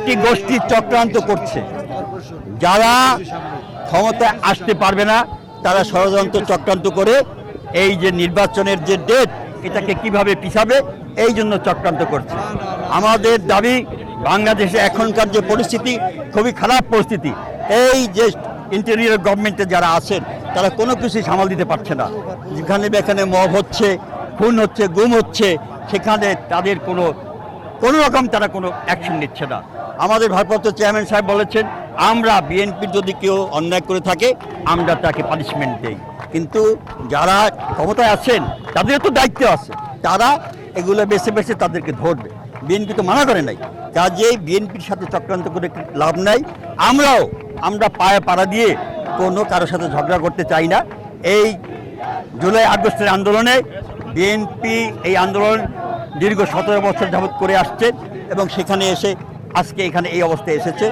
একটি গোষ্ঠী চক্রান্ত করছে। যারা ক্ষমতায় আসতে পারবে না তারা ষড়যন্ত্র চক্রান্ত করে এই যে নির্বাচনের যে ডেট এটাকে কিভাবে পিছাবে এই জন্য চক্রান্ত করছে। আমাদের দাবি, বাংলাদেশে এখনকার যে পরিস্থিতি খুবই খারাপ পরিস্থিতি, এই যে ইন্টেরিয়র গভর্নমেন্টে যারা আছেন তারা কোনো কিছুই সামাল দিতে পারছে না। যেখানে যেখানে মব হচ্ছে, খুন হচ্ছে, গুম হচ্ছে, সেখানে তাদের কোনো রকম তারা কোনো অ্যাকশন নিচ্ছে না। আমাদের ভারপ্রাপ্ত চেয়ারম্যান সাহেব বলেছেন, আমরা বিএনপির যদি কেউ অন্যায় করে থাকে আমরা তাকে পানিশমেন্ট দেই, কিন্তু যারা ক্ষমতায় আছেন তাদের তো দায়িত্ব আছে, তারা এগুলো বেছে বেছে তাদেরকে ধরবে। বিএনপি তো মানা করে নাই, কাজেই বিএনপির সাথে চক্রান্ত করে লাভ নাই। আমরা পায়ে পাড়া দিয়ে কোনো কারোর সাথে ঝগড়া করতে চাই না। এই জুলাই আগস্টের আন্দোলনে বিএনপি এই আন্দোলন দীর্ঘ 17 বছর যাবৎ করে আসছে এবং সেখানে এসে আজকে এখানে এই অবস্থায় এসেছে।